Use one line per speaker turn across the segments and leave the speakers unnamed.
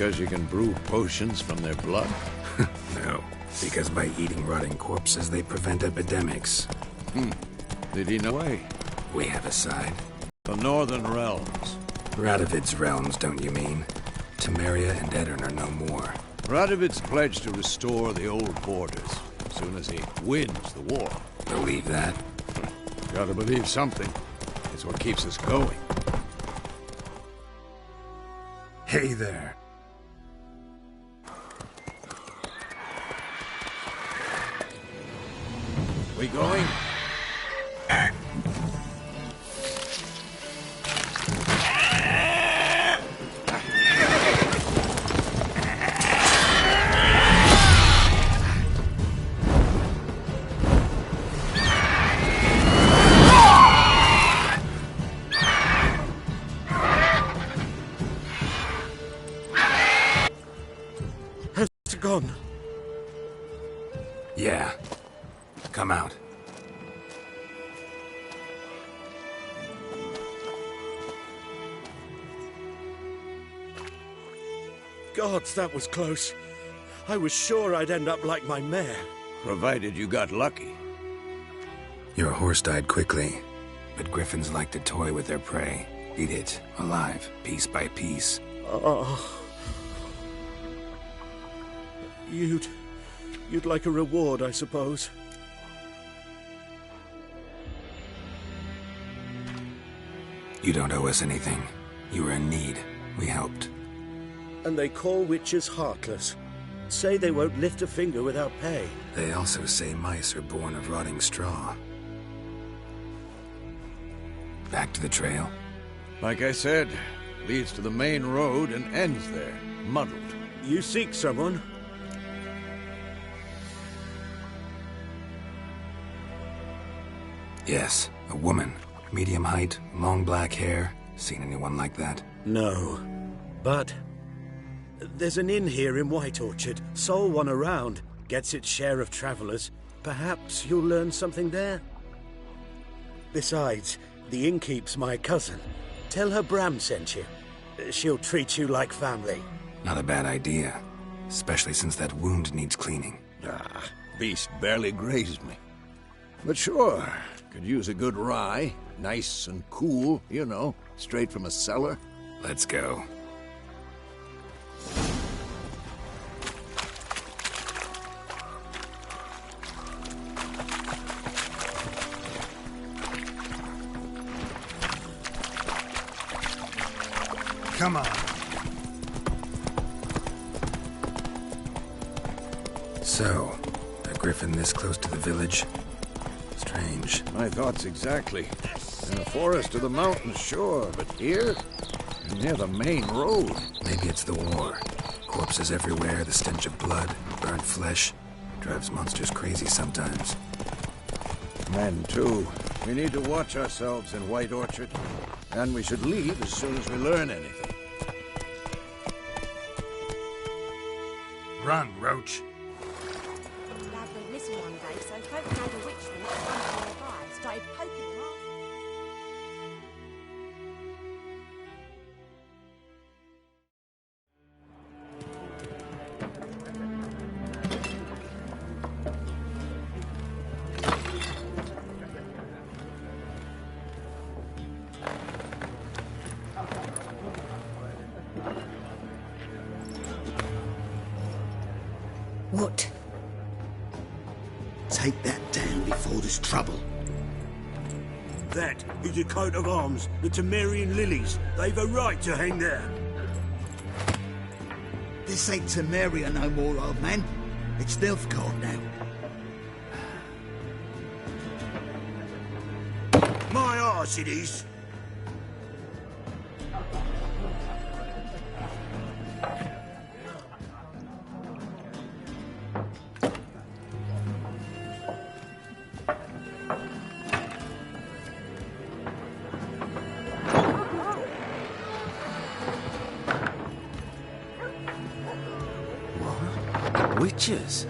because you can brew potions from their blood?
No, because by eating rotting corpses, they prevent epidemics.
Did he know way?
We have a side.
The Northern Realms.
Radovid's realms, don't you mean? Temeria and Edirn are no more.
Radovid's pledged to restore the old borders as soon as he wins the war.
Believe that?
Gotta believe something. It's what keeps us going.
Hey there.
We going?
Gone.
Yeah. Come out.
Gods, that was close. I was sure I'd end up like my mare.
Provided you got lucky.
Your horse died quickly, but griffins like to toy with their prey. Eat it, alive, piece by piece.
Oh. You'd like a reward, I suppose.
You don't owe us anything. You were in need. We helped.
And they call witches heartless. Say they won't lift a finger without pay.
They also say mice are born of rotting straw. Back to the trail?
Like I said, leads to the main road and ends there, muddled.
You seek someone?
Yes, a woman. Medium height, long black hair. Seen anyone like that?
No. But there's an inn here in White Orchard. Sole one around. Gets its share of travelers. Perhaps you'll learn something there? Besides, the innkeep's my cousin. Tell her Bram sent you. She'll treat you like family.
Not a bad idea. Especially since that wound needs cleaning.
Beast barely grazed me. But sure, could use a good rye. Nice and cool, you know, straight from a cellar.
Let's go. Come on. So, a griffin this close to the village? Strange.
My thoughts exactly. In the forest or the mountains, sure, but here? Near the main road.
Maybe it's the war. Corpses everywhere, the stench of blood, burnt flesh. Drives monsters crazy sometimes.
Men, too. We need to watch ourselves in White Orchard. And we should leave as soon as we learn anything.
Run, Roach.
Lad went missing one day, so folk had a witch walk and nearby, started poking them off.
What?
Take that down before there's trouble.
That is a coat of arms, the Temerian lilies. They've a right to hang there.
This ain't Temeria no more, old man. It's Nilfgaard now.
My arse it is.
Witches?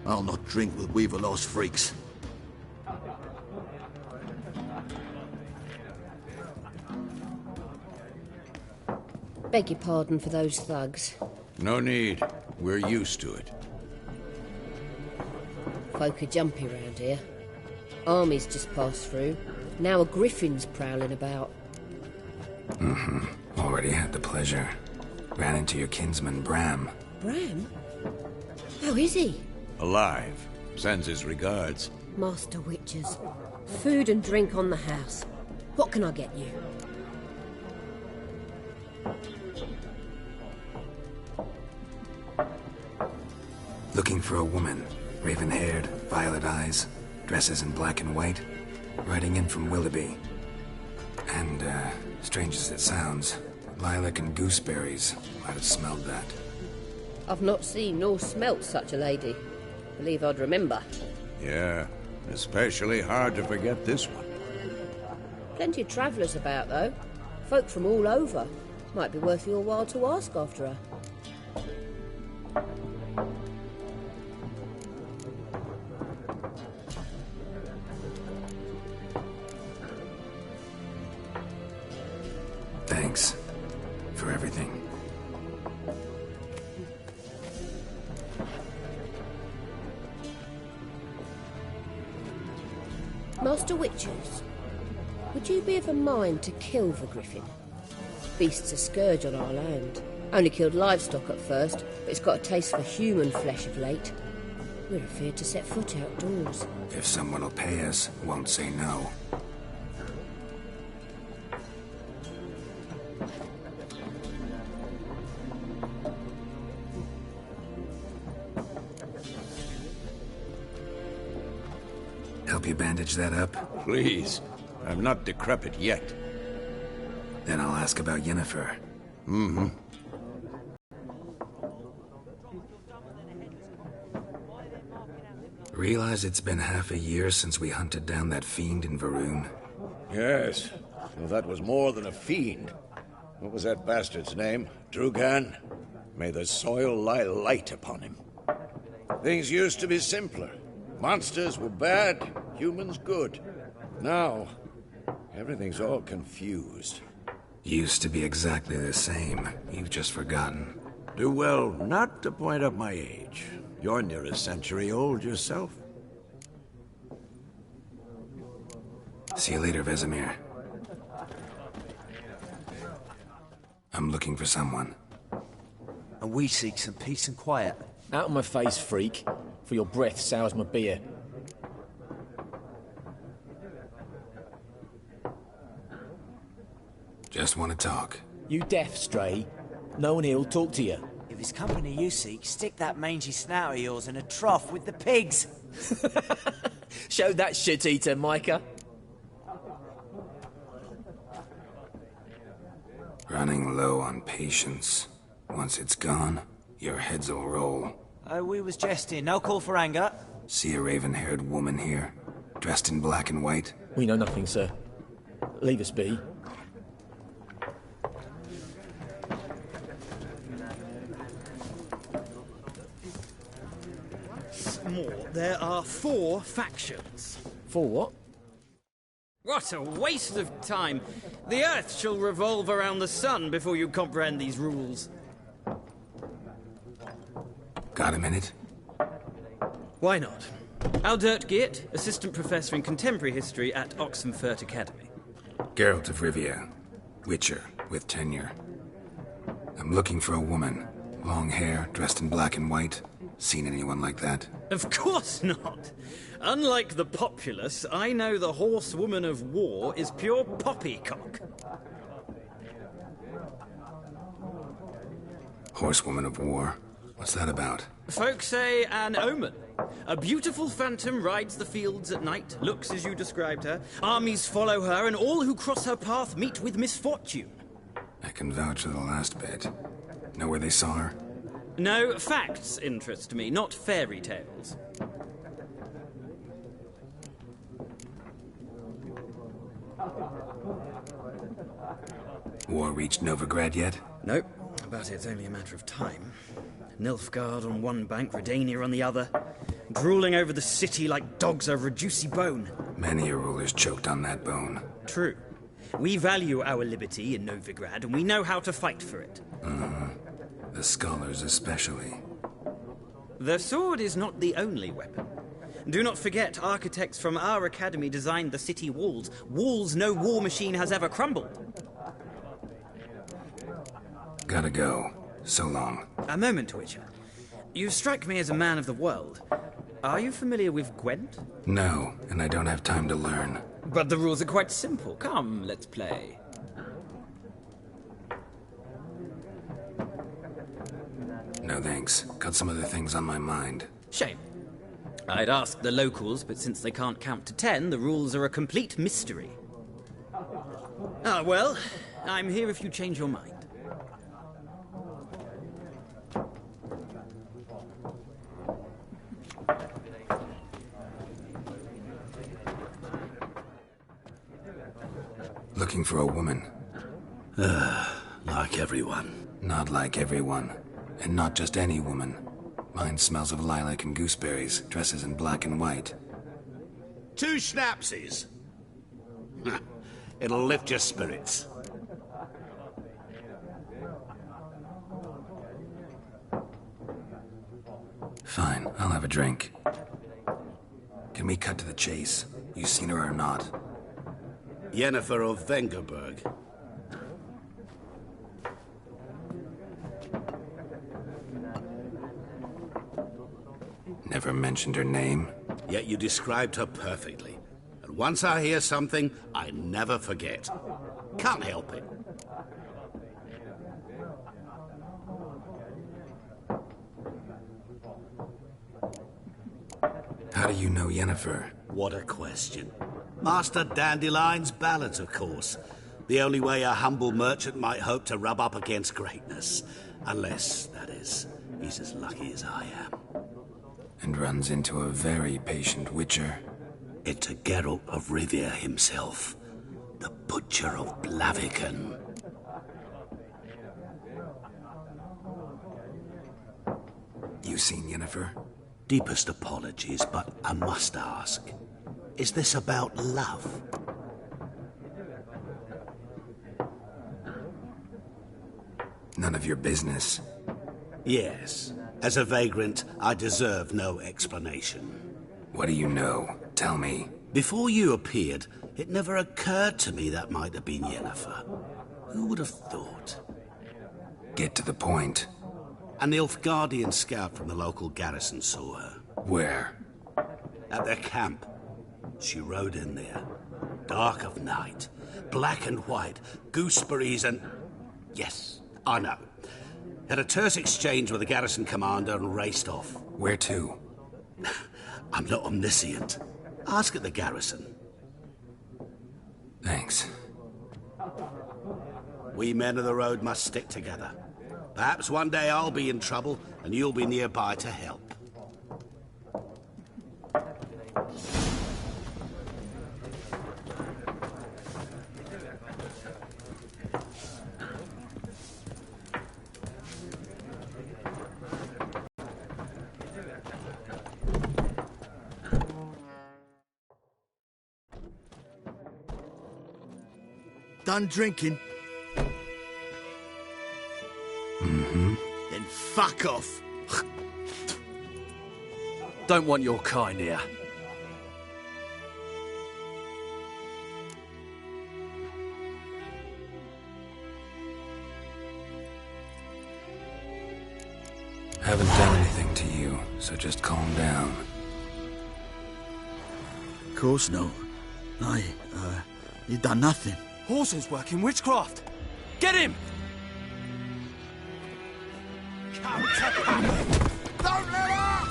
I'll not drink with weaver-lost freaks.
Beg your pardon for those thugs.
No need. We're used to it.
Folk are jumpy round here. Armies just passed through. Now a griffin's prowling about.
Already had the pleasure. Ran into your kinsman, Bram.
Bram? How is he?
Alive. Sends his regards.
Master Witchers. Food and drink on the house. What can I get you?
Looking for a woman. Raven-haired, violet eyes, dresses in black and white. Riding in from Willoughby. And, strange as it sounds, lilac and gooseberries. Might have smelled that.
I've not seen nor smelt such a lady. Believe I'd remember.
Yeah, especially hard to forget this one.
Plenty of travellers about, though. Folk from all over. Might be worth your while to ask after her.
Thanks for everything.
Master Witchers, would you be of a mind to kill the griffin? Beast's a scourge on our land. Only killed livestock at first, but it's got a taste for human flesh of late. We're afeard to set foot outdoors.
If someone will pay us, won't say no. Help you bandage that up?
Please. I'm not decrepit yet.
Then I'll ask about Yennefer. Realize it's been half a year since we hunted down that fiend in Varun?
Yes. Well, that was more than a fiend. What was that bastard's name? Drugan? May the soil lie light upon him. Things used to be simpler. Monsters were bad, humans good. Now, everything's all confused.
Used to be exactly the same. You've just forgotten.
Do well not to point up my age. You're near a century old yourself.
See you later, Vesemir. I'm looking for someone.
And we seek some peace and quiet.
Out of my face, freak. For your breath sours my beer.
Just want to talk.
You deaf, Stray? No one here'll talk to you.
If it's company you seek, stick that mangy snout of yours in a trough with the pigs.
Show that shit-eater, Micah.
Running low on patience. Once it's gone, your heads will roll.
Oh, we was jesting. No call for anger.
See a raven-haired woman here, dressed in black and white?
We know nothing, sir. Leave us be.
More. There are 4 factions.
For what?
What a waste of time. The Earth shall revolve around the sun before you comprehend these rules.
Got a minute?
Why not? Aldert Geert, Assistant Professor in Contemporary History at Oxenfurt Academy.
Geralt of Rivia, Witcher with tenure. I'm looking for a woman. Long hair, dressed in black and white. Seen anyone like that?
Of course not. Unlike the populace, I know the horsewoman of war is pure poppycock.
Horsewoman of war? What's that about?
Folk say an omen. A beautiful phantom rides the fields at night, looks as you described her. Armies follow her, and all who cross her path meet with misfortune.
I can vouch for the last bit. Know where they saw her?
No, facts interest me, not fairy tales.
War reached Novigrad yet?
Nope, but it's only a matter of time. Nilfgaard on one bank, Redania on the other, drooling over the city like dogs over a juicy bone.
Many a ruler's choked on that bone.
True. We value our liberty in Novigrad, and we know how to fight for it.
The scholars especially.
The sword is not the only weapon. Do not forget, architects from our academy designed the city walls. Walls no war machine has ever crumbled.
Gotta go. So long.
A moment, Witcher. You strike me as a man of the world. Are you familiar with Gwent?
No, and I don't have time to learn.
But the rules are quite simple. Come, let's play.
No thanks. Got some other things on my mind.
Shame. I'd ask the locals, but since they can't count to 10, the rules are a complete mystery. Ah, well, I'm here if you change your mind.
Looking for a woman.
Like everyone.
Not like everyone. And not just any woman. Mine smells of lilac and gooseberries, dresses in black and white.
2 schnapsies. It'll lift your spirits.
Fine, I'll have a drink. Can we cut to the chase? You seen her or not?
Yennefer of Vengerberg.
Never mentioned her name.
Yet you described her perfectly. And once I hear something, I never forget. Can't help it.
How do you know Yennefer?
What a question. Master Dandelion's ballads, of course. The only way a humble merchant might hope to rub up against greatness. Unless, that is, he's as lucky as I am.
And runs into a very patient witcher.
Into Geralt of Rivia himself. The Butcher of Blaviken.
You seen Yennefer?
Deepest apologies, but I must ask. Is this about love?
None of your business.
Yes. As a vagrant, I deserve no explanation.
What do you know? Tell me.
Before you appeared, it never occurred to me that might have been Yennefer. Who would have thought?
Get to the point.
An Nilfgaardian scout from the local garrison saw her.
Where?
At their camp. She rode in there. Dark of night. Black and white. Gooseberries and... Yes, I know. Had a terse exchange with the garrison commander and raced off.
Where to?
I'm not omniscient. Ask at the garrison.
Thanks.
We men of the road must stick together. Perhaps one day I'll be in trouble and you'll be nearby to help.
Done drinking?
Mm-hmm.
Then fuck off.
Don't want your kind here.
Haven't done anything to you, so just calm down.
Of course not. You done nothing.
Horses working witchcraft. Get him!
Come to cover! Don't let up!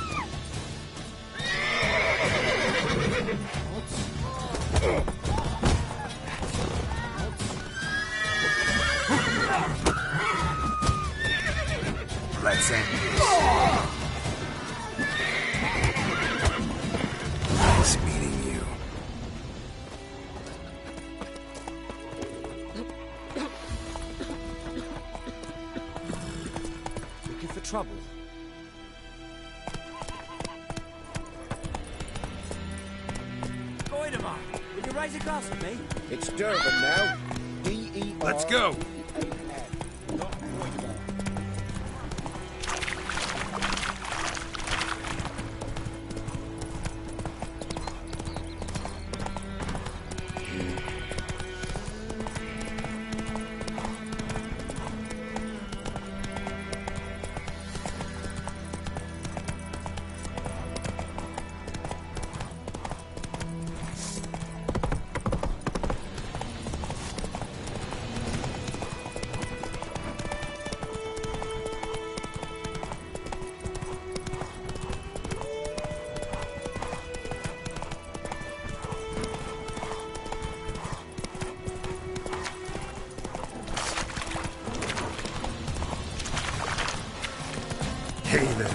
Let's end this. Nice meeting you.
Looking for trouble?
Goidemar, with your raise a glass with me?
It's Durban now. D-E-R...
Let's go.
Hey there.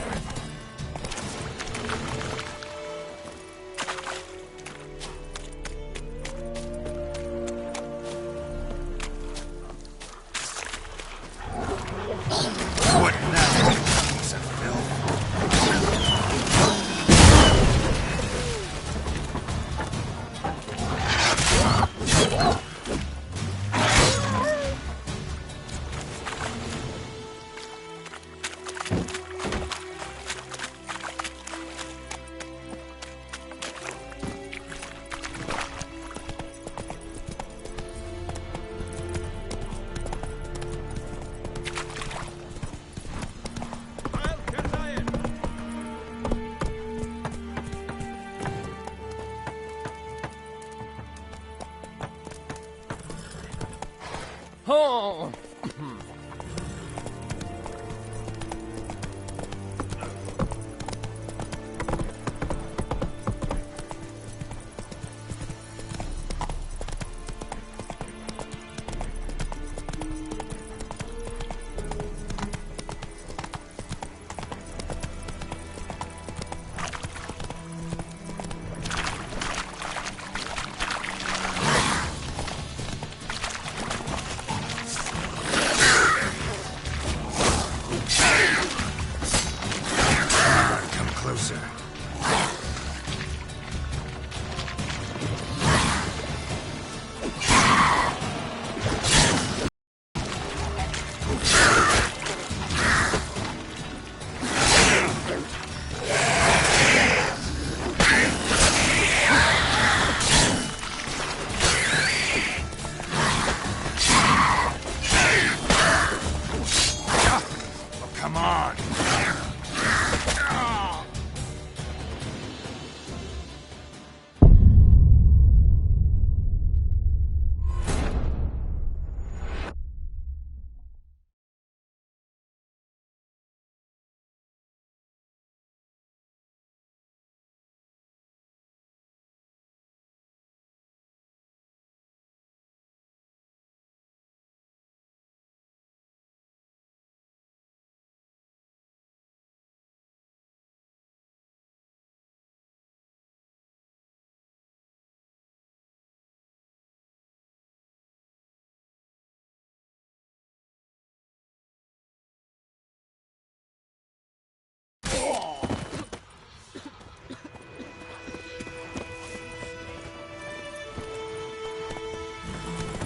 What now, piece of filth?
Oh!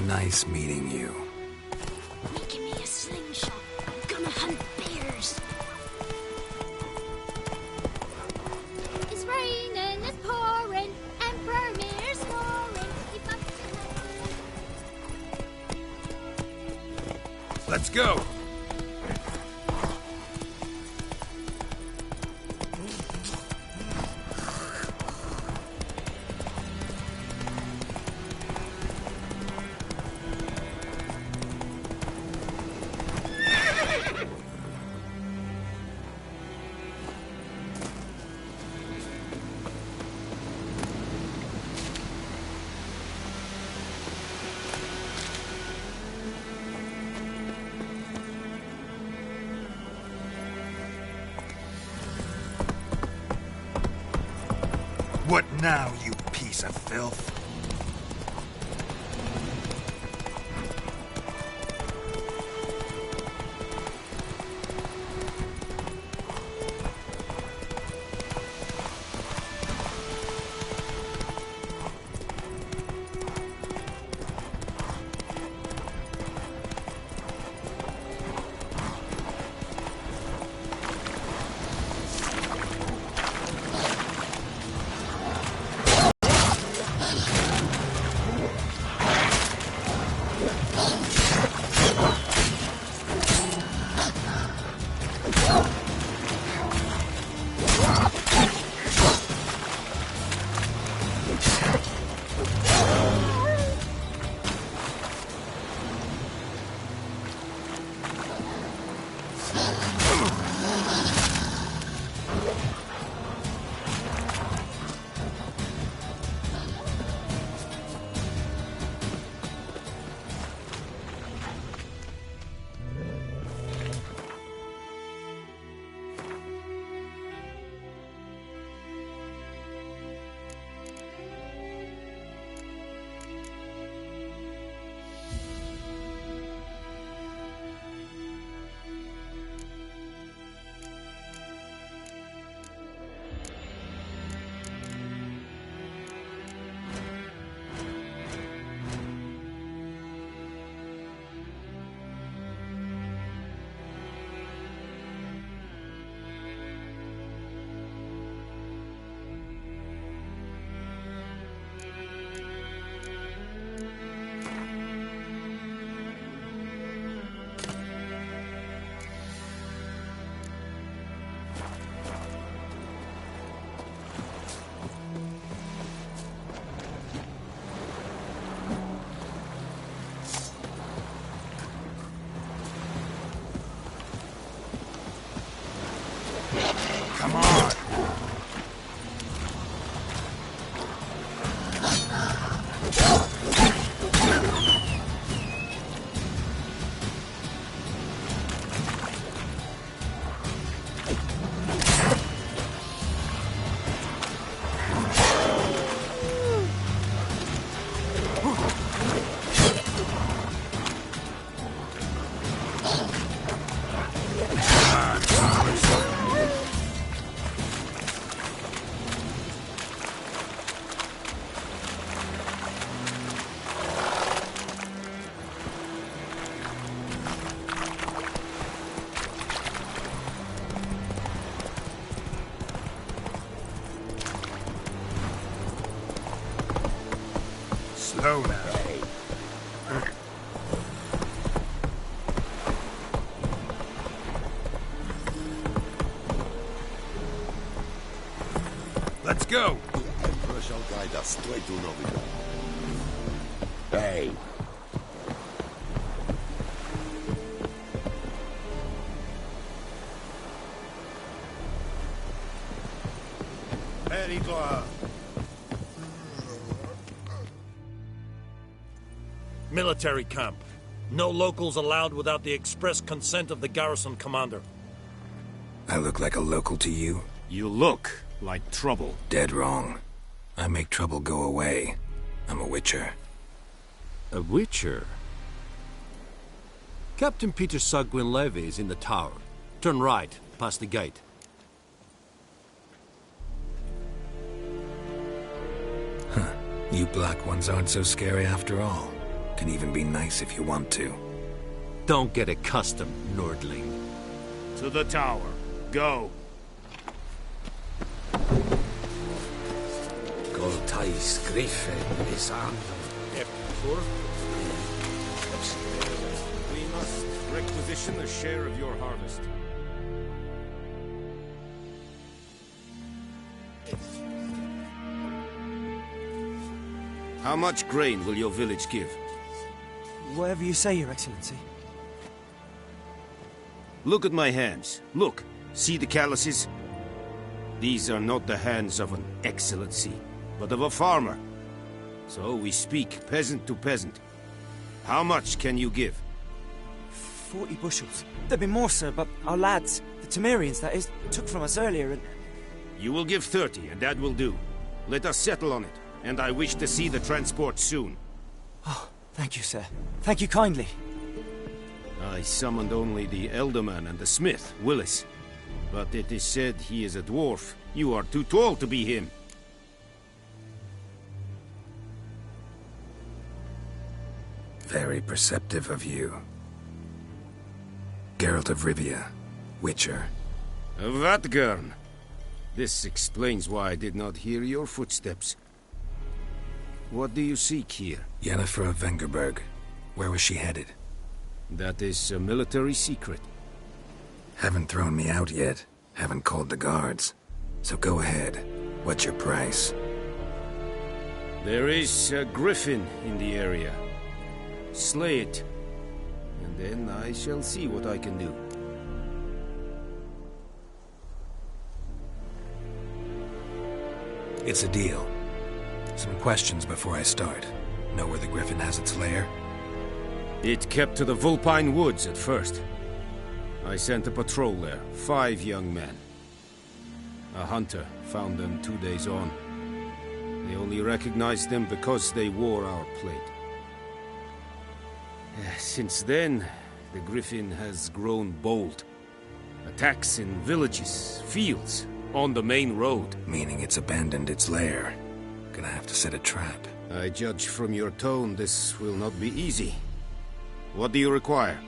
Nice meeting you.
Give me a slingshot. I'm gonna hunt bears. It's raining, it's pouring, Emperor Mir's snoring.
Let's go. What now, you piece of filth?
Slow now. Let's go!
The Emperor shall guide us straight to Novigrad. Hey!
Military camp. No locals allowed without the express consent of the garrison commander.
I look like a local to you?
You look like trouble.
Dead wrong. I make trouble go away. I'm a witcher.
A witcher? Captain Peter Sagwin Levy is in the tower. Turn right, past the gate.
Huh. You black ones aren't so scary after all. Can even be nice if you want to.
Don't get accustomed, Nordling.
To the tower. Go.
Goltais Griffin is on.
We must requisition a share of your harvest. How much grain will your village give?
Whatever you say, Your Excellency.
Look at my hands. Look. See the calluses? These are not the hands of an excellency, but of a farmer. So we speak peasant to peasant. How much can you give?
40 bushels. There'd be more, sir, but our lads, the Temerians, that is, took from us earlier and...
You will give 30, and that will do. Let us settle on it, and I wish to see the transport soon.
Oh, thank you, sir. Thank you kindly.
I summoned only the Elderman and the smith, Willis. But it is said he is a dwarf. You are too tall to be him.
Very perceptive of you. Geralt of Rivia, Witcher.
Vatgern. This explains why I did not hear your footsteps. What do you seek here?
Yennefer of Vengerberg. Where was she headed?
That is a military secret.
Haven't thrown me out yet. Haven't called the guards. So go ahead. What's your price?
There is a griffin in the area. Slay it. And then I shall see what I can do.
It's a deal. Some questions before I start. Know where the griffin has its lair?
It kept to the Vulpine Woods at first. I sent a patrol there, 5 young men. A hunter found them 2 days on. They only recognized them because they wore our plate. Since then, the griffin has grown bold. Attacks in villages, fields, on the main road.
Meaning it's abandoned its lair. Gonna have to set a trap.
I judge from your tone this will not be easy. What do you require?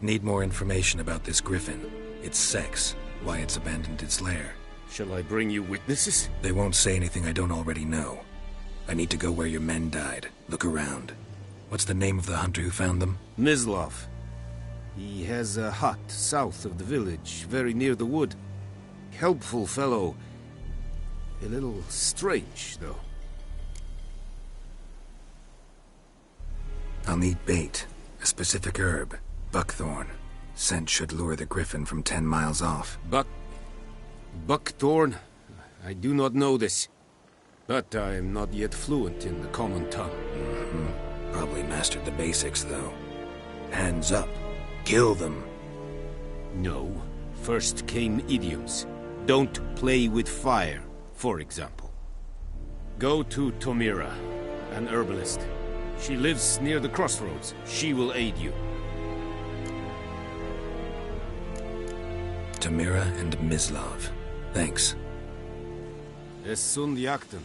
Need more information about this griffin. Its sex, why it's abandoned its lair.
Shall I bring you witnesses?
They won't say anything I don't already know. I need to go where your men died. Look around. What's the name of the hunter who found them?
Mislav. He has a hut south of the village, very near the wood. Helpful fellow. A little strange, though.
I'll need bait. A specific herb. Buckthorn. Scent should lure the griffin from 10 miles off.
Buckthorn? I do not know this. But I am not yet fluent in the common tongue.
Probably mastered the basics, though. Hands up. Kill them.
No. First came idioms. Don't play with fire, for example. Go to Tomira, an herbalist. She lives near the crossroads. She will aid you.
Tomira and Mislav. Thanks.
Es sunt jakten.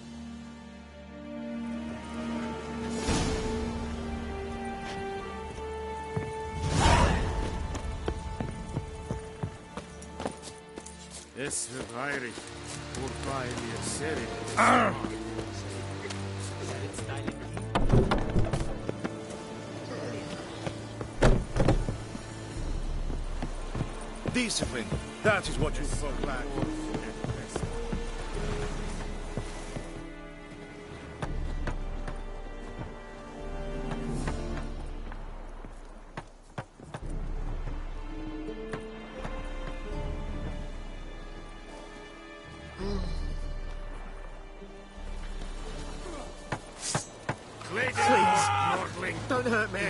Es verweirig. Vorbei mir Serie.
Discipline. That is what you folk lack.
Don't hurt me.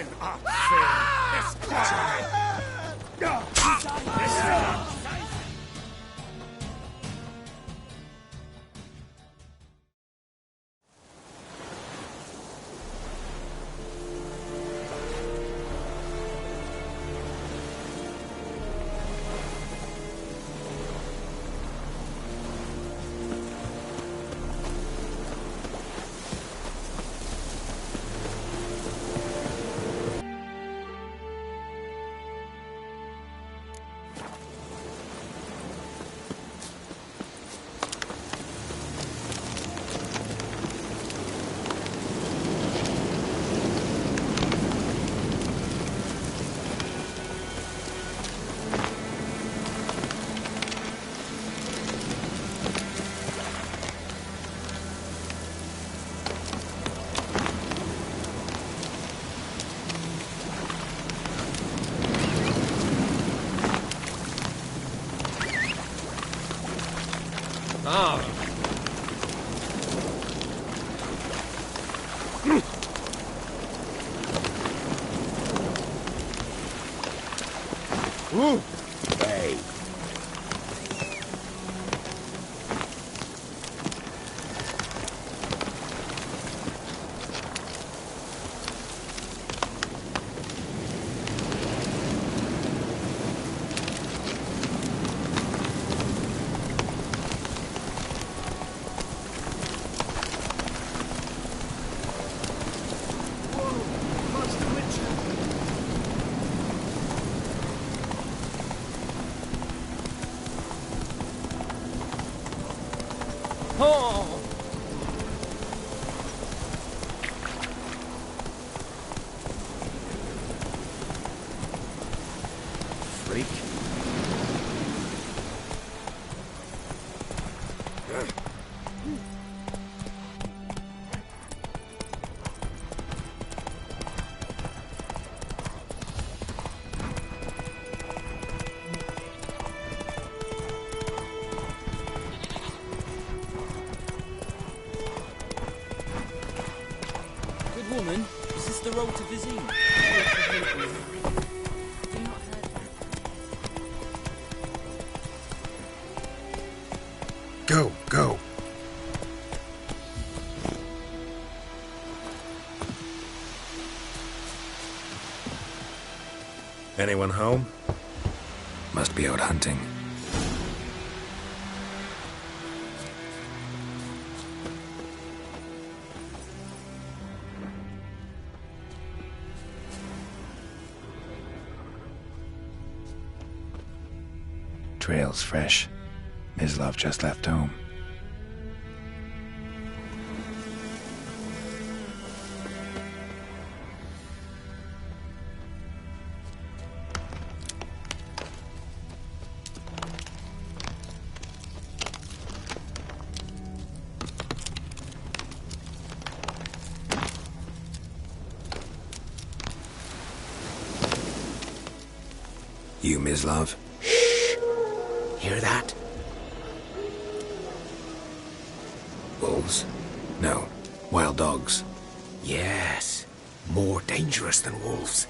Hey.
Woman, is this the road to Vizine?
Go, go.
Anyone home?
Must be out hunting. Trail's fresh. Mislav just left home. You, Mislav?
Hear that?
Wolves? No. Wild dogs.
Yes. More dangerous than wolves.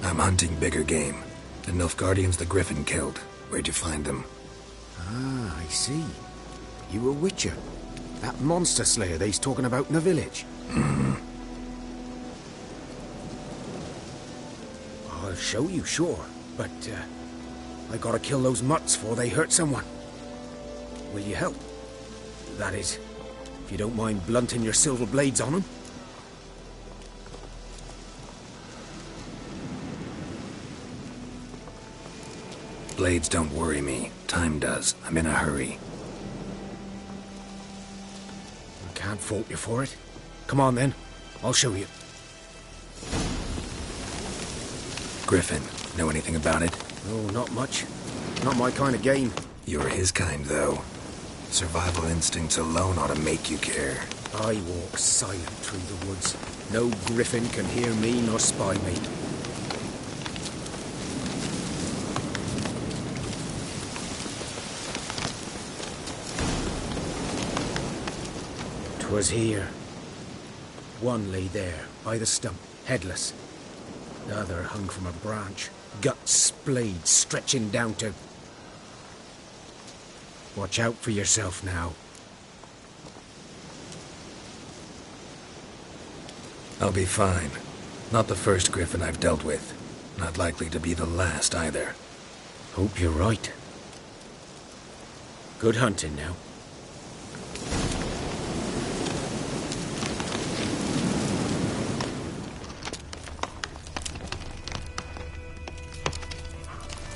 I'm hunting bigger game. The Nilfgaardians the Griffin killed. Where'd you find them?
Ah, I see. You a witcher. That monster slayer they's talking about in the village.
Mm-hmm.
I'll show you, sure. But, I gotta kill those mutts before they hurt someone. Will you help? That is, if you don't mind blunting your silver blades on them.
blades don't worry me. Time does. I'm in a hurry.
I can't fault you for it. Come on then. I'll show you.
Griffin, know anything about it?
Oh, not much. Not my kind of game.
You're his kind, though. Survival instincts alone ought to make you care.
I walk silent through the woods. No griffin can hear me nor spy me. 'Twas here. One lay there, by the stump, headless. The other hung from a branch, guts splayed, stretching down to... Watch out for yourself now.
I'll be fine. Not the first griffin I've dealt with. Not likely to be the last, either.
Hope you're right. Good hunting now.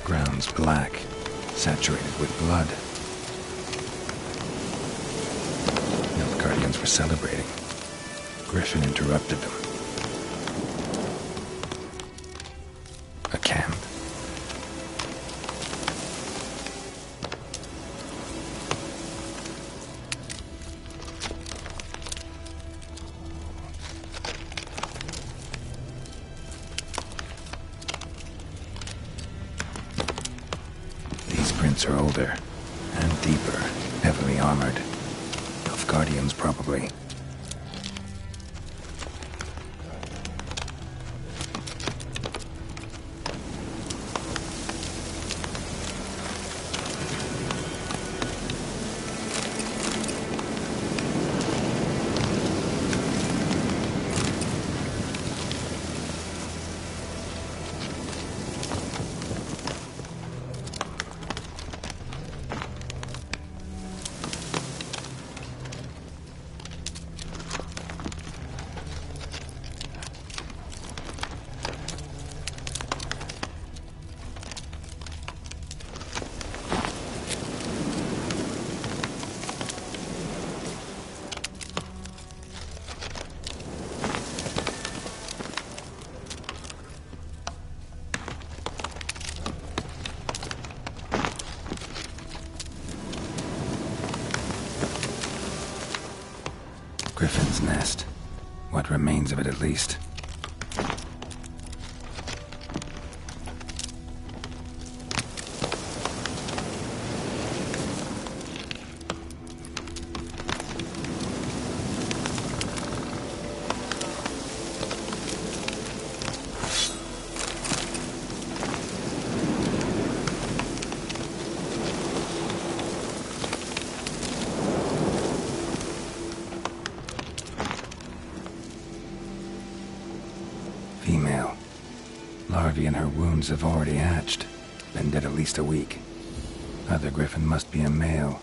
Ground's black, saturated with blood. The Guardians were celebrating. Griffin interrupted them. A camp. These prints are older and deeper, heavily armored. Elf Guardians, probably. Griffin's nest. What remains of it, at least. Female. Larvae in her wounds have already hatched. Been dead at least a week. Other griffin must be a male.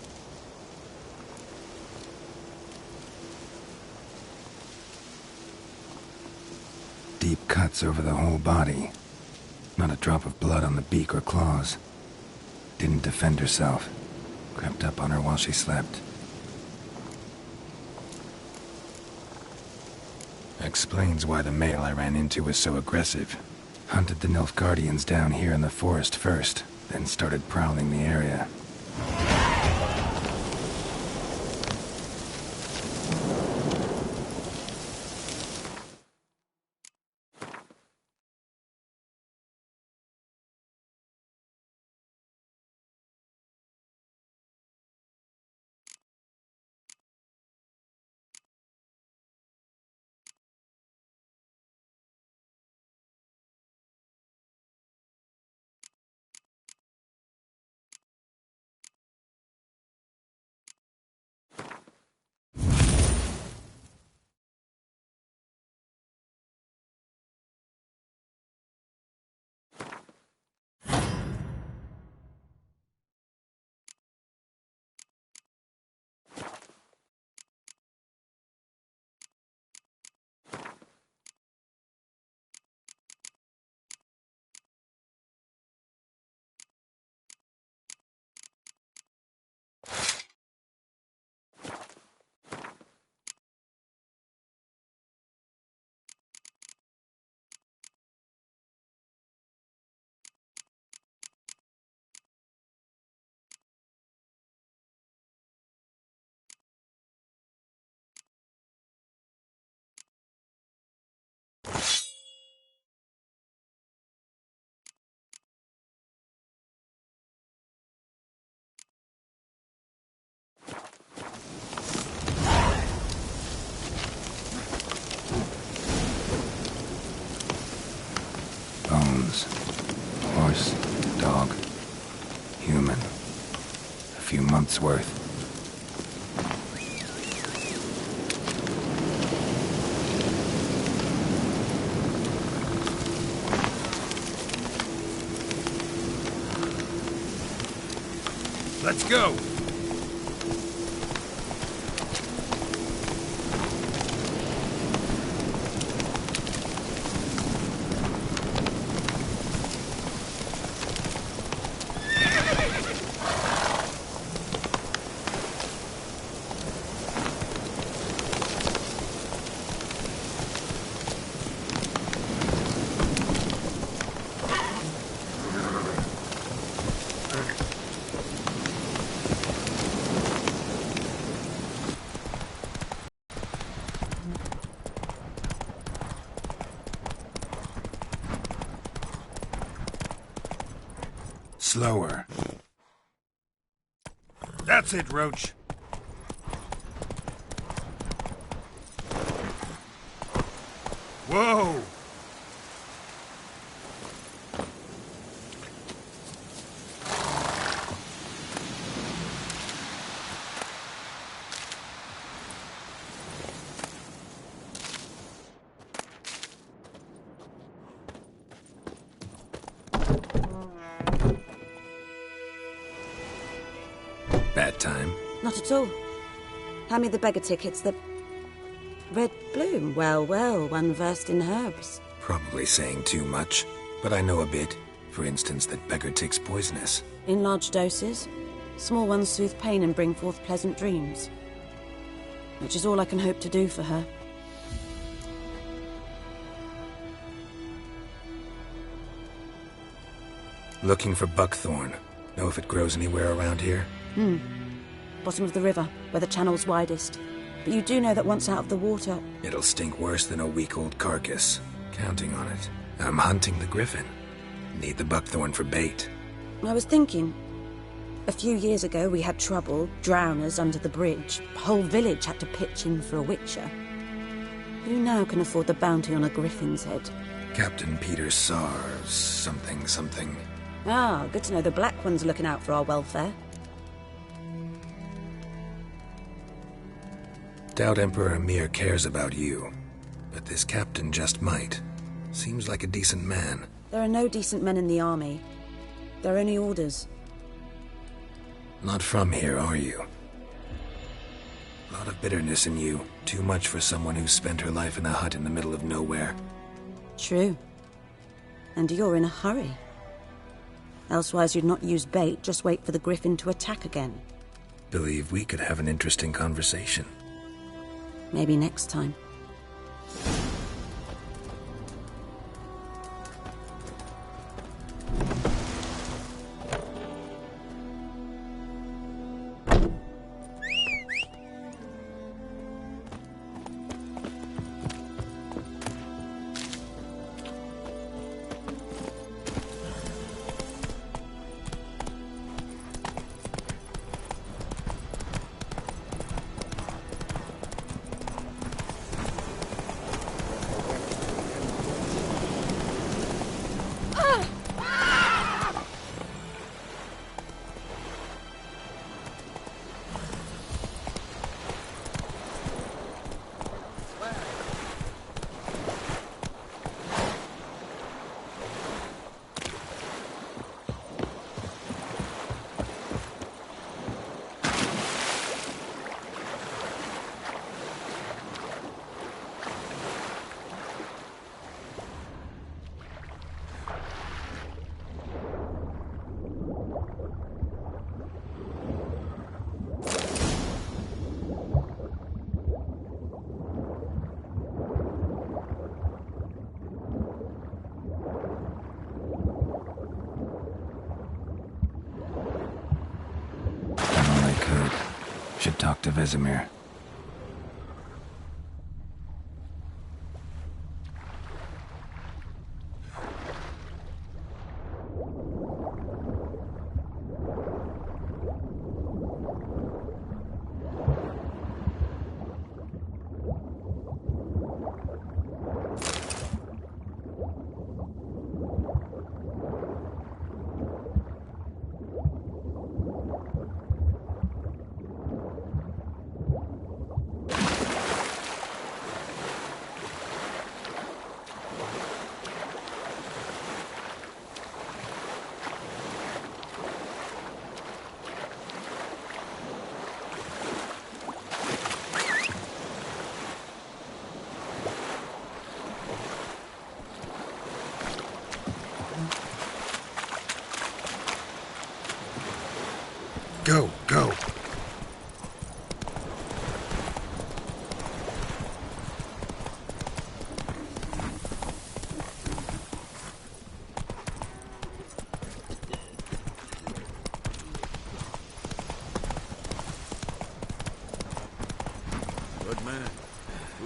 Deep cuts over the whole body. Not a drop of blood on the beak or claws. Didn't defend herself. Crept up on her while she slept. Explains why the male I ran into was so aggressive. Hunted the Nilfgaardians down here in the forest first, then started prowling the area. horse, dog, human. A few months' worth.
Let's go!
Slower.
That's it, Roach. Whoa!
Bad time?
Not at all. Hand me the beggar tickets, the... Red bloom. Well, well, one versed in herbs.
Probably saying too much, but I know a bit. For instance, that beggar tick's poisonous.
In large doses. Small ones soothe pain and bring forth pleasant dreams. Which is all I can hope to do for her.
Looking for buckthorn. Know if it grows anywhere around here?
Bottom of the river, where the channel's widest. But you do know that once out of the water...
It'll stink worse than a week-old carcass. Counting on it. I'm hunting the griffin. Need the buckthorn for bait.
I was thinking... A few years ago we had trouble, drowners under the bridge. The whole village had to pitch in for a witcher. Who now can afford the bounty on a griffin's head?
Captain Peter Sars... something.
Ah, good to know the Black One's looking out for our welfare.
Doubt Emperor Emir cares about you. But this captain just might. Seems like a decent man.
There are no decent men in the army. They're only orders.
Not from here, are you? A lot of bitterness in you. Too much for someone who's spent her life in a hut in the middle of nowhere.
True. And you're in a hurry. Elsewise you'd not use bait, just wait for the griffin to attack again.
Believe we could have an interesting conversation.
Maybe next time.
Should talk to Vesemir.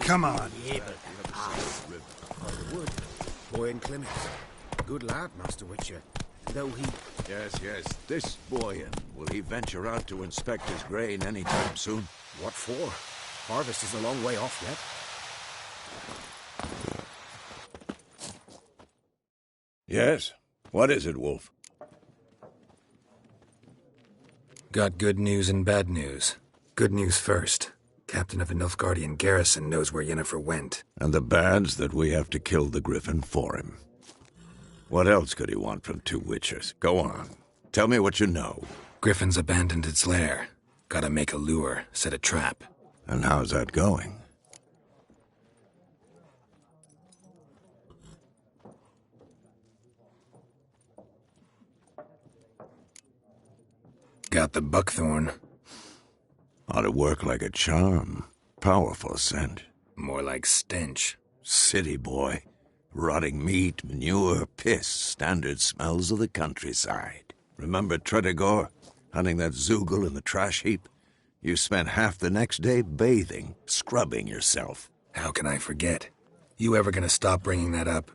Come on.
Boy and Clement. Good lad, Master Witcher. Though he...
Yes. This boy, will he venture out to inspect his grain anytime soon?
What for? Harvest is a long way off yet.
Yes? What is it, Wolf?
Got good news and bad news. Good news first. Captain of a Nilfgaardian garrison knows where Yennefer went.
And the bad's that we have to kill the Griffin for him. What else could he want from two witchers? Go on. Tell me what you know.
Griffin's abandoned its lair. Gotta make a lure, set a trap.
And how's that going?
Got the buckthorn.
Ought to work like a charm. Powerful scent.
More like stench.
City boy. Rotting meat, manure, piss. Standard smells of the countryside. Remember Tredegor? Hunting that Zoogle in the trash heap? You spent half the next day bathing, scrubbing yourself.
How can I forget? You ever gonna stop bringing that up?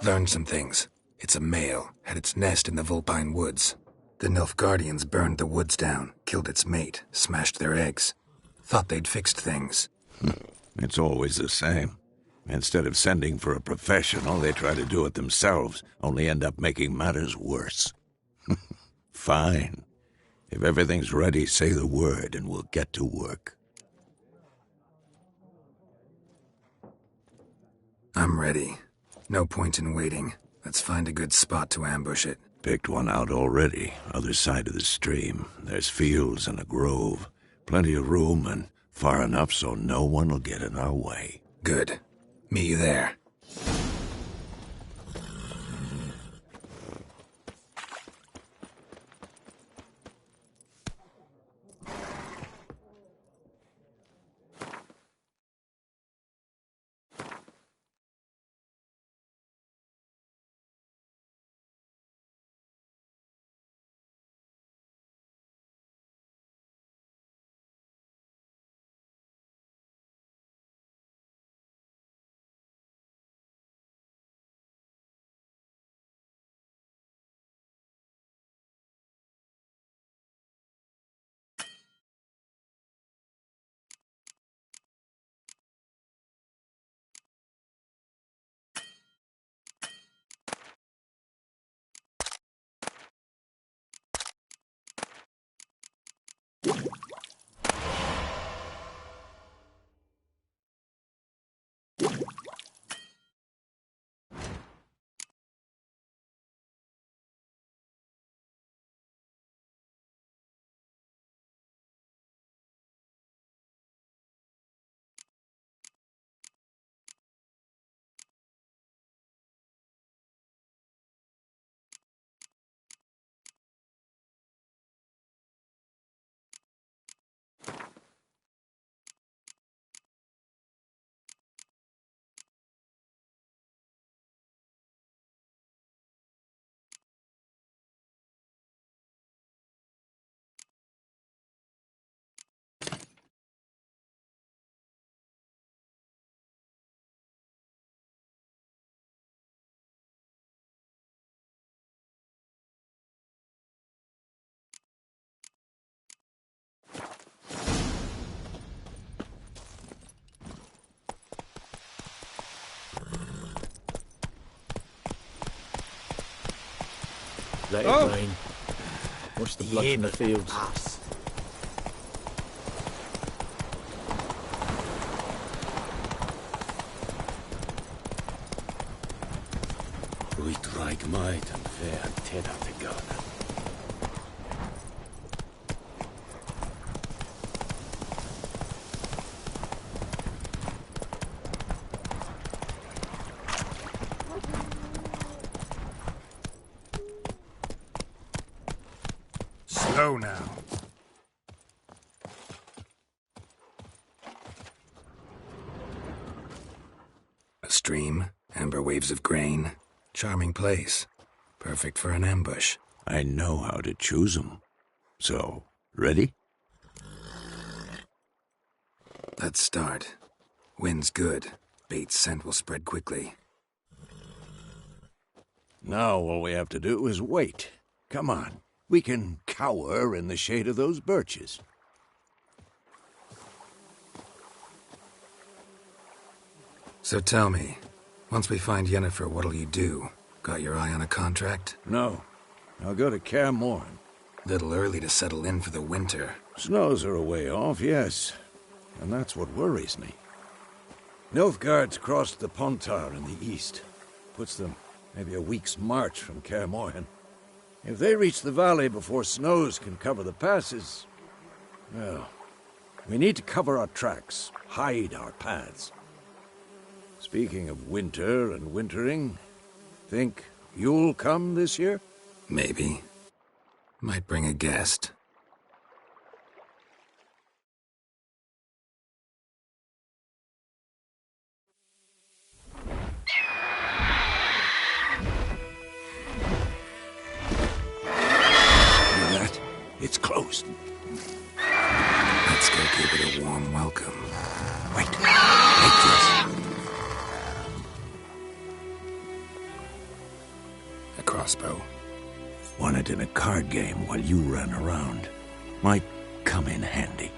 Learned some things. It's a male, had its nest in the Vulpine Woods. The Nilfgaardians burned the woods down, killed its mate, smashed their eggs. Thought they'd fixed things.
It's always the same. Instead of sending for a professional, they try to do it themselves, only end up making matters worse. Fine. If everything's ready, say the word and we'll get to work.
I'm ready. No point in waiting. Let's find a good spot to ambush it.
Picked one out already, other side of the stream. There's fields and a grove. Plenty of room and far enough so no one will get in our way.
Good. Meet you there.
Let it rain. Watch the blood from the fields.
We drag might and fair together.
Slow now. A stream, amber waves of grain. Charming place. Perfect for an ambush.
I know how to choose 'em. So, ready?
Let's start. Wind's good. Bait's scent will spread quickly.
Now all we have to do is wait. Come on. We can cower in the shade of those birches.
So tell me, once we find Yennefer, what'll you do? Got your eye on a contract?
No. I'll go to Kaer Morhen.
Little early to settle in for the winter.
Snows are a way off, yes. And that's what worries me. Nilfgaard's crossed the Pontar in the east. Puts them maybe a week's march from Kaer Morhen. If they reach the valley before snows can cover the passes, well, we need to cover our tracks, hide our paths. Speaking of winter and wintering, think you'll come this year?
Maybe. Might bring a guest.
It's closed.
Let's go give it a warm welcome.
Wait. Like this.
A crossbow.
Won it in a card game while you ran around. Might come in handy.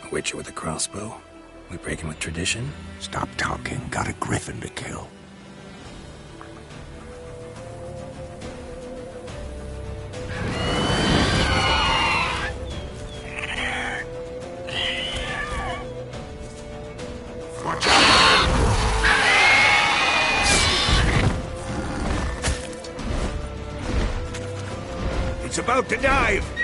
A witcher with a crossbow? We breaking with tradition?
Stop talking. Got a griffin to kill. It's about to dive!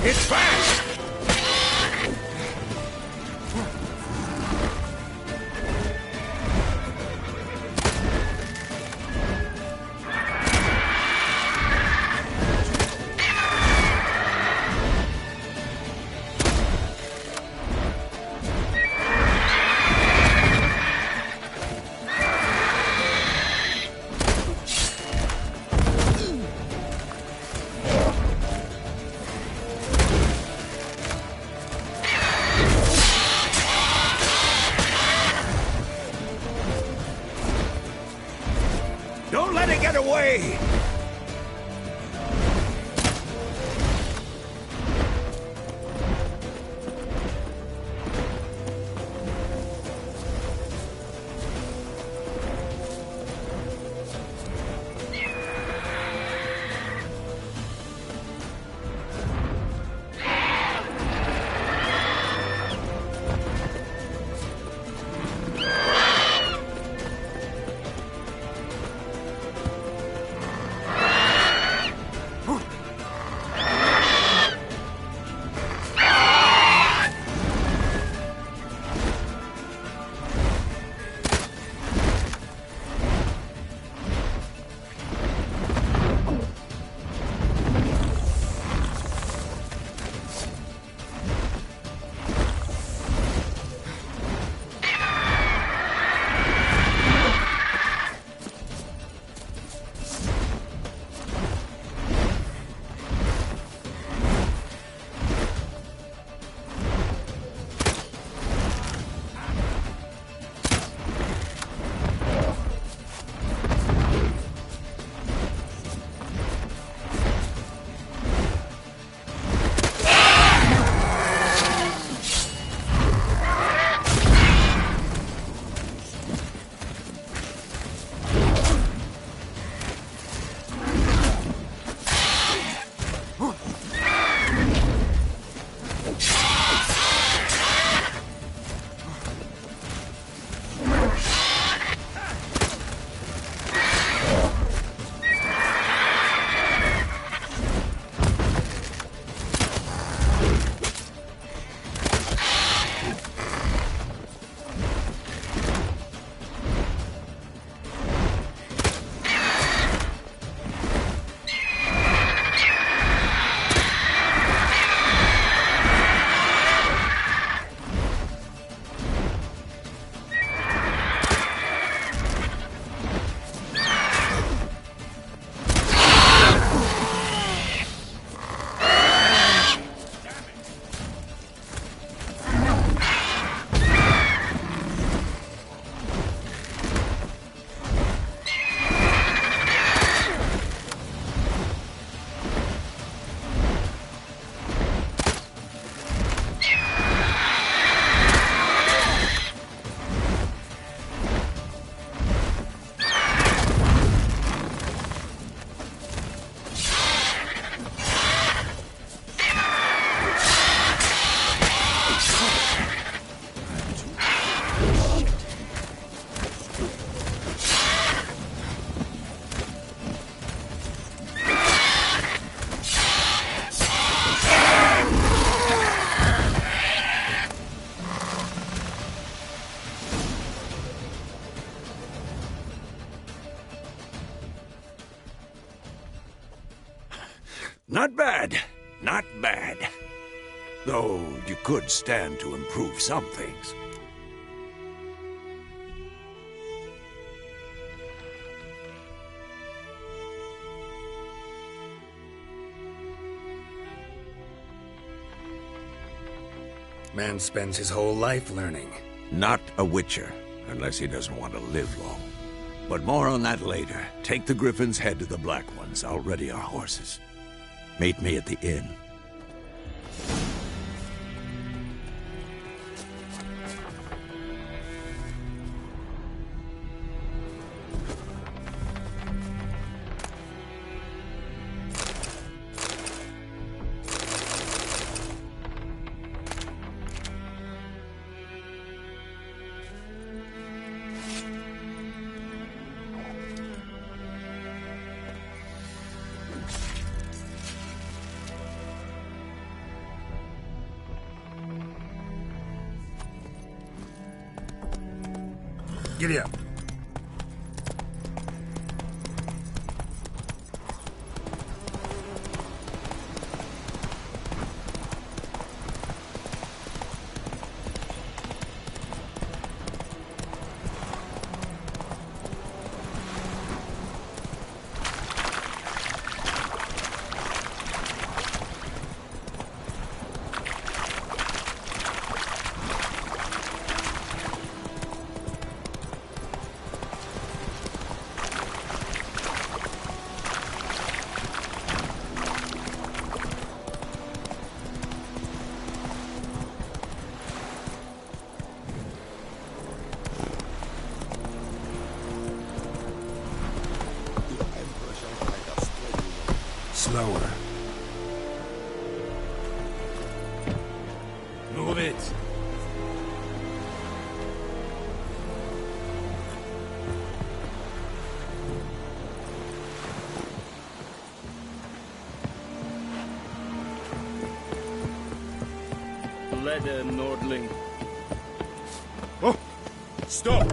It's fast! Don't let it get away! Not bad. Not bad. Though you could stand to improve some things.
Man spends his whole life learning.
Not a witcher, unless he doesn't want to live long. But more on that later. Take the Griffin's head to the Black Ones. I'll ready our horses. Meet me at the inn.
Giddy up.
Slower.
Move it.
Leather, Nordling.
Oh! Stop!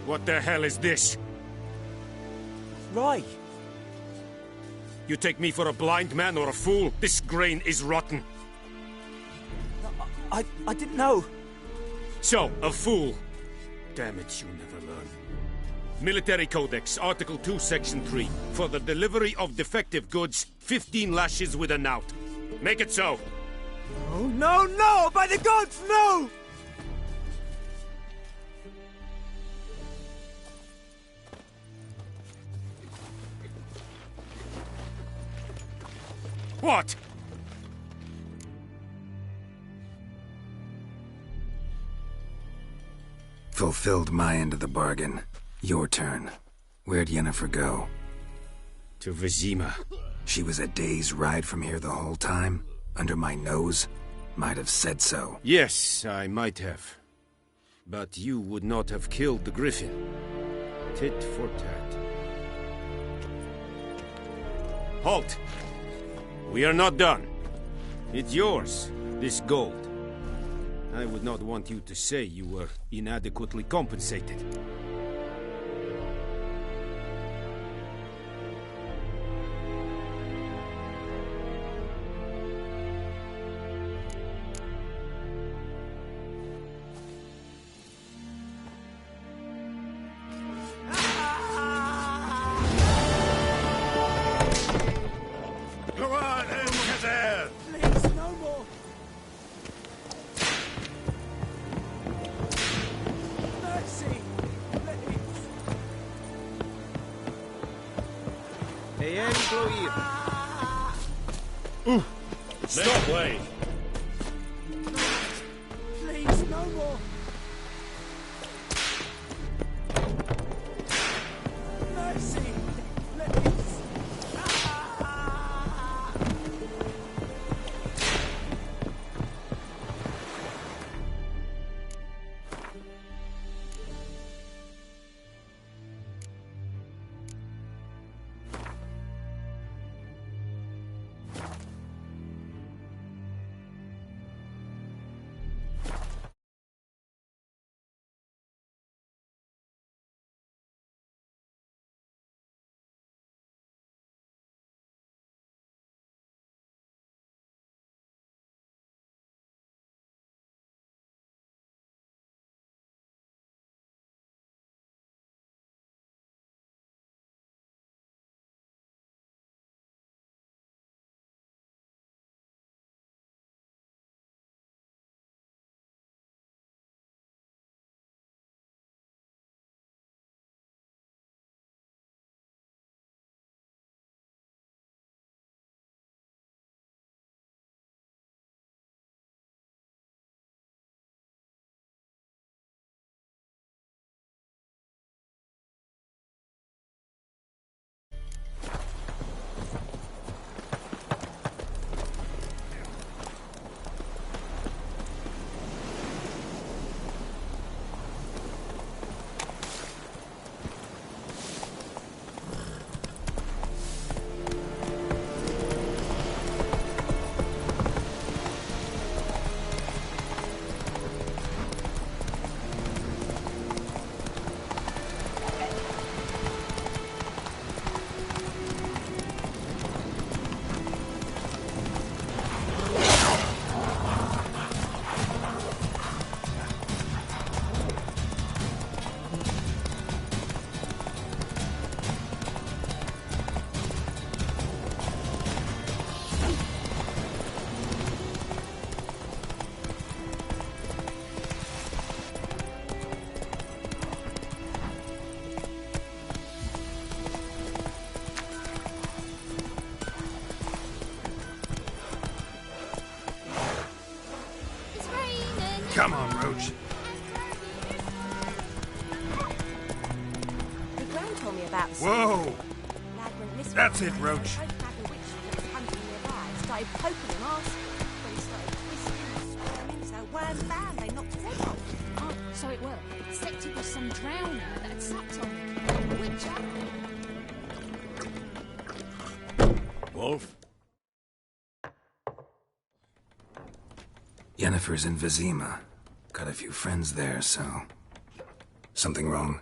What the hell is this?
Rye!
You take me for a blind man or a fool? This grain is rotten.
I didn't know.
So, a fool. Damn it, you never learn. Military Codex, Article 2, Section 3. For the delivery of defective goods, 15 lashes with a knout. Make it so.
Oh, no, no! By the gods, no!
What?
Fulfilled my end of the bargain. Your turn. Where'd Yennefer go?
To Vizima.
She was a day's ride from here the whole time? Under my nose? Might have said so.
Yes, I might have. But you would not have killed the griffin. Tit for tat. Halt! We are not done. It's yours, this gold. I would not want you to say you were inadequately compensated.
Come on, Kazan!
Please, no more! Mercy! Please!
AM Bloir.
Stop way.
Please, no more! Mercy! Please!
Whoa!
Lad went missing
That's
one
it,
day,
Roach.
so both had a witch that was hunting nearby. Started poking him arse. When he started twisting and squirming, so wham bam, they knocked his head off.
Oh, so it were. Except it was some drowner that had sucked on him. A witcher.
Wolf?
Yennefer's in Vizima. Got a few friends there, so... Something wrong?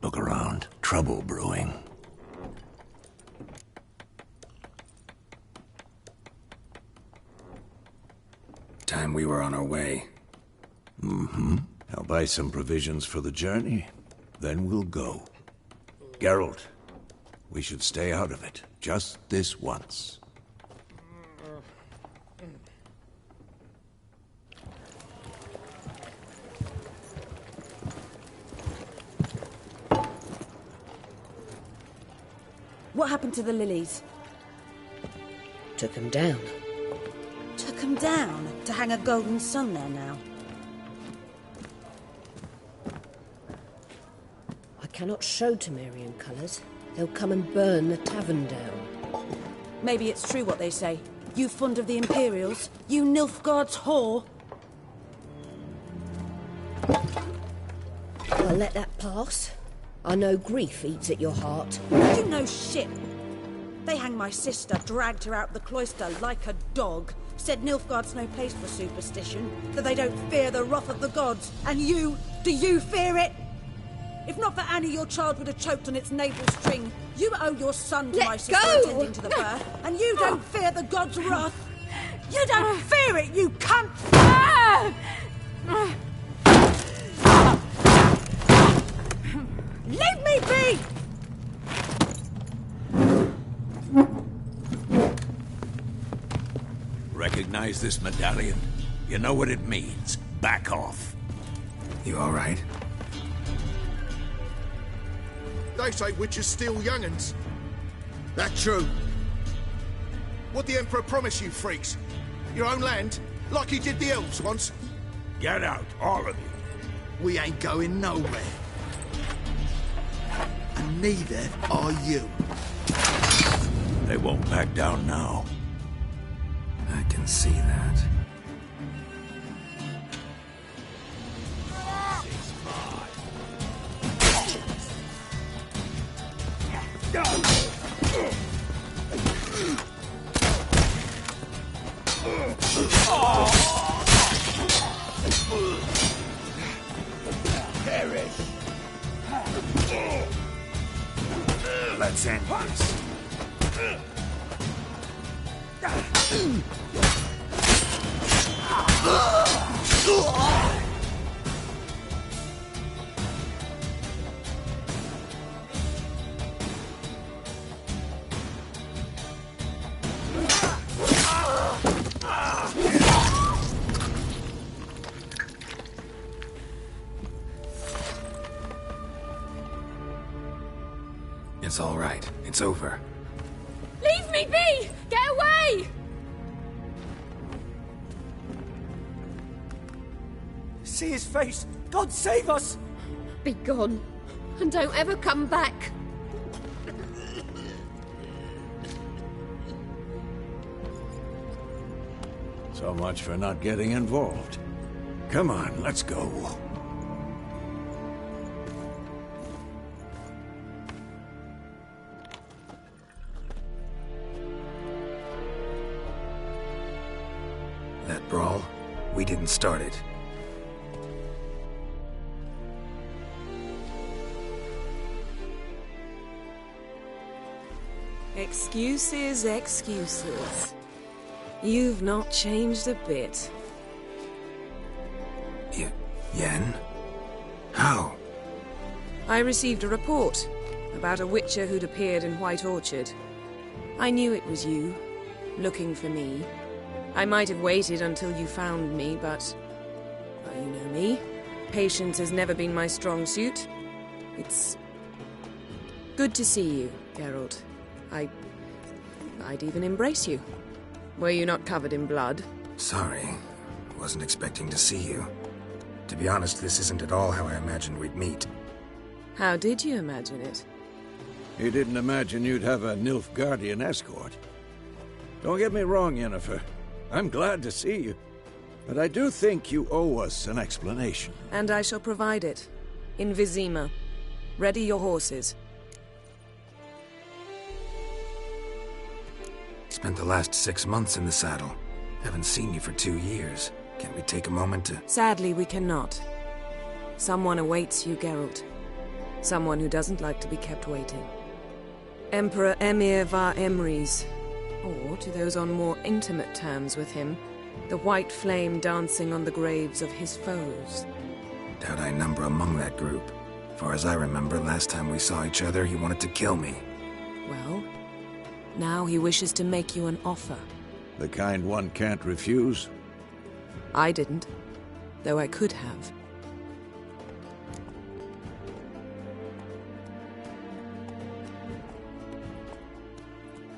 Look around. Trouble brewing.
Time we were on our way.
Mm-hmm. I'll buy some provisions for the journey. Then we'll go. Geralt, we should stay out of it. Just this once.
What happened to the lilies?
Took them down.
Took them down to hang a golden sun there now.
I cannot show Temerian colours. They'll come and burn the tavern down.
Maybe it's true what they say. You fond of the Imperials? You Nilfgaard's whore?
I'll let that pass. I know grief eats at your heart.
You know shit. They hanged my sister, dragged her out the cloister like a dog. Said Nilfgaard's no place for superstition, that they don't fear the wrath of the gods. And you, do you fear it? If not for Annie, your child would have choked on its navel string. You owe your son to my sister attending to the birth, and you don't fear the gods' wrath. You don't fear it, you cunt! Leave me be!
Recognize this medallion? You know what it means. Back off.
You all right?
They say witches steal young'uns. That true? What the Emperor promise you, freaks? Your own land? Like he did the elves once?
Get out, all of you.
We ain't going nowhere. And neither are you.
They won't back down now.
I can see that. Let's end this. It's all right. It's over.
Leave me be! Get away!
See his face! God save us!
Be gone, and don't ever come back.
So much for not getting involved. Come on, let's go.
That brawl, we didn't start it.
Excuses, excuses. You've not changed a bit.
Yen? How?
I received a report about a witcher who'd appeared in White Orchard. I knew it was you, looking for me. I might have waited until you found me, but... well, you know me. Patience has never been my strong suit. It's... good to see you, Geralt. I'd even embrace you. Were you not covered in blood?
Sorry. Wasn't expecting to see you. To be honest, this isn't at all how I imagined we'd meet.
How did you imagine it?
You didn't imagine you'd have a Nilfgaardian escort. Don't get me wrong, Yennefer. I'm glad to see you. But I do think you owe us an explanation.
And I shall provide it. In Vizima. Ready your horses.
Spent the last 6 months in the saddle. Haven't seen you for 2 years. Can we take a moment to...
Sadly, we cannot. Someone awaits you, Geralt. Someone who doesn't like to be kept waiting. Emperor Emir var Emrys. Or, to those on more intimate terms with him, the white flame dancing on the graves of his foes.
Doubt I number among that group. Far as I remember, last time we saw each other, he wanted to kill me.
Well, now he wishes to make you an offer.
The kind one can't refuse?
I didn't, though I could have.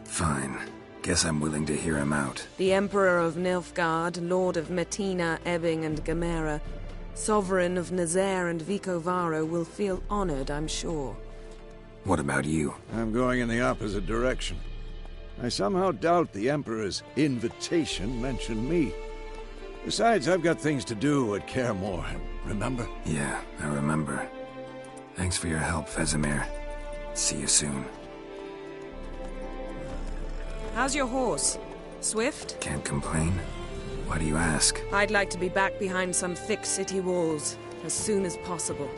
Fine. Guess I'm willing to hear him out.
The Emperor of Nilfgaard, Lord of Metina, Ebbing and Gamera, Sovereign of Nazaire and Vicovaro will feel honored, I'm sure.
What about you?
I'm going in the opposite direction. I somehow doubt the Emperor's invitation mentioned me. Besides, I've got things to do at Kaer Morhen, remember?
Yeah, I remember. Thanks for your help, Vesemir. See you soon.
How's your horse? Swift?
Can't complain. Why do you ask?
I'd like to be back behind some thick city walls as soon as possible.